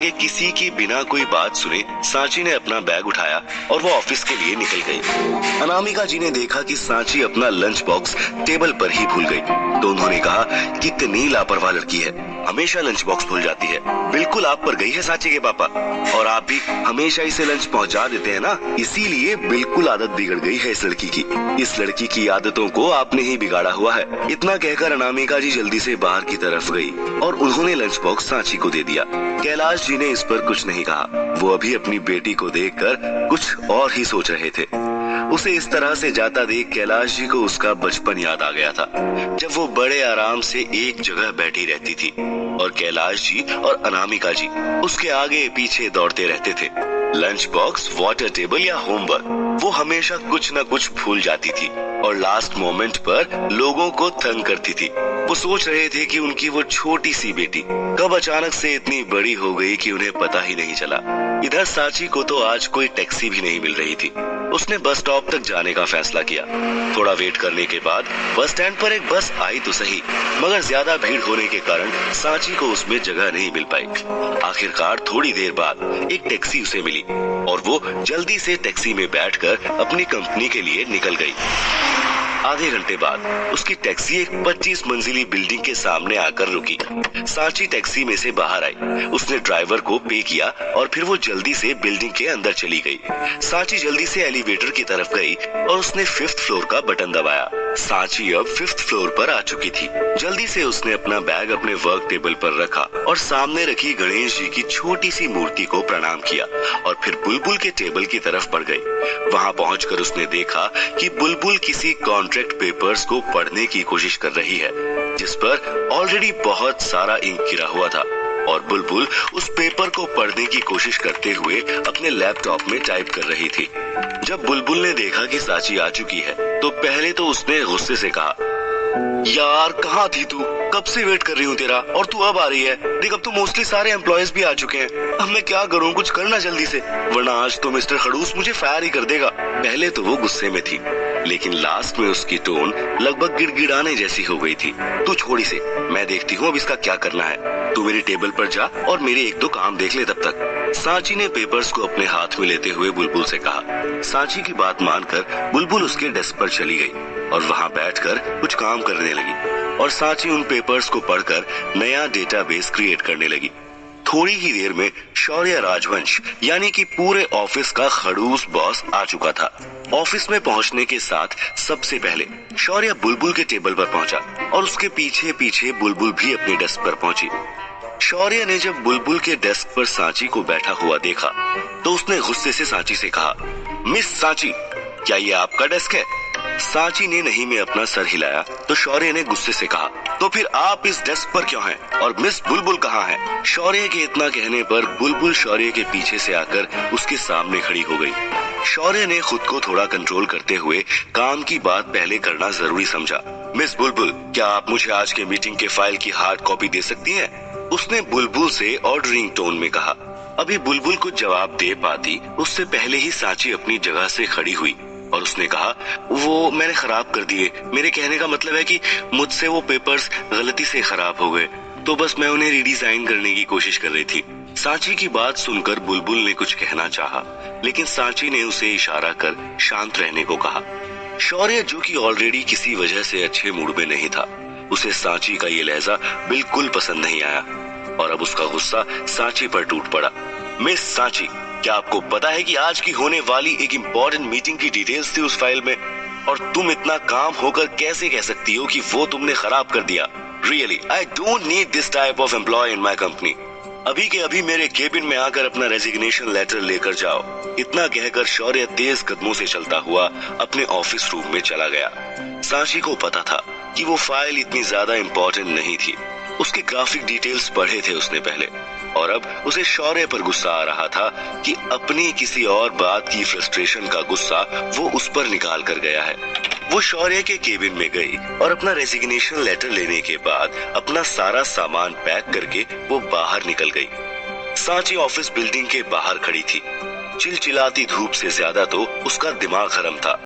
कि किसी की बिना कोई बात सुने सांची ने अपना बैग उठाया और वो ऑफिस के लिए निकल गई। अनामिका जी ने देखा कि सांची अपना लंच बॉक्स टेबल पर ही भूल गई, तो उन्होंने कहा कि कितनी लापरवाह लड़की है, हमेशा लंच बॉक्स भूल जाती है। बिल्कुल आप पर गई है सांची के पापा, और आप भी हमेशा इसे लंच पहुंचा देते हैं ना, इसीलिए बिल्कुल आदत बिगड़ गई है इस लड़की की। इस लड़की की आदतों को आपने ही बिगाड़ा हुआ है। इतना कहकर अनामिका जी जल्दी से बाहर की तरफ गई और उन्होंने लंच बॉक्स सांची को दे दिया। कैलाश जी ने इस पर कुछ नहीं कहा, वो अभी अपनी बेटी को देखकर कुछ और ही सोच रहे थे। उसे इस तरह से जाता देख कैलाश जी को उसका बचपन याद आ गया था, जब वो बड़े आराम से एक जगह बैठी रहती थी और कैलाश जी और अनामिका जी उसके आगे पीछे दौड़ते रहते थे। लंच बॉक्स, वाटर टेबल या होमवर्क, वो हमेशा कुछ न कुछ भूल जाती थी और लास्ट मोमेंट पर लोगों को तंग करती थी। वो सोच रहे थे कि उनकी वो छोटी सी बेटी कब अचानक से इतनी बड़ी हो गई कि उन्हें पता ही नहीं चला। इधर सांची को तो आज कोई टैक्सी भी नहीं मिल रही थी। उसने बस स्टॉप तक जाने का फैसला किया। थोड़ा वेट करने के बाद बस स्टैंड पर एक बस आई तो सही, मगर ज्यादा भीड़ होने के कारण सांची को उसमें जगह नहीं मिल पाई। आखिरकार थोड़ी देर बाद एक टैक्सी उसे मिली और वो जल्दी से टैक्सी में बैठकर अपनी कंपनी के लिए निकल गई। आधे घंटे बाद उसकी टैक्सी एक 25 मंजिली बिल्डिंग के सामने आकर रुकी। सांची टैक्सी में से बाहर आई, उसने ड्राइवर को पे किया और फिर वो जल्दी से बिल्डिंग के अंदर चली गई। सांची जल्दी से एलिवेटर की तरफ गई और उसने 5th फ्लोर का बटन दबाया। सांची अब 5th फ्लोर पर आ चुकी थी। जल्दी से उसने अपना बैग अपने वर्क टेबल पर रखा और सामने रखी गणेश जी की छोटी सी मूर्ति को प्रणाम किया और फिर बुलबुल के टेबल की तरफ बढ़ गई। वहां पहुंचकर उसने देखा कि बुलबुल किसी कॉन्ट्रैक्ट पेपर्स को पढ़ने की कोशिश कर रही है, जिस पर ऑलरेडी बहुत सारा इंक गिरा हुआ था और बुलबुल उस पेपर को पढ़ने की कोशिश करते हुए अपने लैपटॉप में टाइप कर रही थी। जब बुलबुल ने देखा कि सांची आ चुकी है तो पहले तो उसने गुस्से से कहा, यार कहाँ थी तू, कब से वेट कर रही हूँ तेरा, और तू अब आ रही है। देख अब तो मोस्टली सारे एम्प्लॉयज भी आ चुके हैं, अब मैं क्या करूँ, कुछ करना जल्दी से, वरना आज तो मिस्टर खड़ूस मुझे फायर ही कर देगा। पहले तो वो गुस्से में थी, लेकिन लास्ट में उसकी टोन लगभग गिड़गिड़ाने जैसी हो गई थी। तू छोड़ इसे, मैं देखती हूँ अब इसका क्या करना है। तू मेरी टेबल पर जा और मेरे एक दो काम देख ले तब तक। सांची ने पेपर्स को अपने हाथ में लेते हुए बुलबुल से कहा। सांची की बात मानकर बुलबुल उसके डेस्क पर चली गई और वहां बैठकर कुछ काम करने लगी और सांची उन पेपर्स को पढ़कर नया डेटाबेस क्रिएट करने लगी। थोड़ी ही देर में शौर्य राजवंश यानी कि पूरे ऑफिस का खड़ूस बॉस आ चुका था। ऑफिस में पहुंचने के साथ सबसे पहले शौर्य बुलबुल के टेबल पर पहुंचा और उसके पीछे पीछे बुलबुल भी अपने डेस्क पर पहुंची। शौर्य ने जब बुलबुल के डेस्क पर सांची को बैठा हुआ देखा तो उसने गुस्से से सांची से कहा, मिस सांची, क्या ये आपका डेस्क है? सांची ने नहीं में अपना सर हिलाया तो शौर्य ने गुस्से से कहा, तो फिर आप इस डेस्क पर क्यों हैं और मिस बुलबुल कहाँ है? शौर्य के इतना कहने पर बुलबुल शौर्य के पीछे से आकर उसके सामने खड़ी हो गई। शौर्य ने खुद को थोड़ा कंट्रोल करते हुए काम की बात पहले करना जरूरी समझा। मिस बुलबुल, क्या आप मुझे आज के मीटिंग के फाइल की हार्ड कॉपी दे सकती हैं? उसने बुलबुल से ऑर्डरिंग टोन में कहा। अभी बुलबुल कुछ जवाब दे पाती उससे पहले ही सांची अपनी जगह से खड़ी हुई और उसने कहा, वो मैंने खराब कर दिए। मेरे कहने का मतलब है कि मुझसे वो पेपर्स गलती से खराब हो गए, तो बस मैं उन्हें रीडिजाइन करने की कोशिश कर रही थी। सांची की बात सुनकर बुलबुल ने कुछ कहना चाहा, लेकिन सांची ने उसे इशारा कर शांत रहने को कहा। शौर्य, जो कि ऑलरेडी किसी वजह से अच्छे मूड में नहीं था, उसे सांची का ये लहजा बिल्कुल पसंद नहीं आया और अब उसका गुस्सा सांची पर टूट पड़ा। मिस सांची, क्या आपको पता है कि आज की होने वाली एक इम्पोर्टेंट मीटिंग की डिटेल्स थी उस फाइल में, और तुम इतना काम होकर कैसे कह सकती हो कि वो तुमने खराब कर दिया? Really, I don't need this type of employ in my company. अभी के अभी मेरे केबिन में आकर अपना रेजिग्नेशन लेटर लेकर जाओ। इतना कहकर शौर्य तेज कदमों से चलता हुआ अपने ऑफिस रूम में चला गया। सांची को पता था कि वो फाइल इतनी ज्यादा इम्पोर्टेंट नहीं थी। उसके ग्राफिक डिटेल्स पढ़े थे उसने पहले, और अब उसे शौर्य पर गुस्सा आ रहा था कि अपनी किसी और बात की फ्रस्ट्रेशन का गुस्सा वो उस पर निकाल कर गया है। वो शौर्य के केबिन में गई और अपना रेजिग्नेशन लेटर लेने के बाद अपना सारा सामान पैक करके वो बाहर निकल गई। सांची ऑफिस बिल्डिंग के बाहर खड़ी थी। चिलचिलाती धूप से ज्यादा तो उसका दिमाग गर्म था।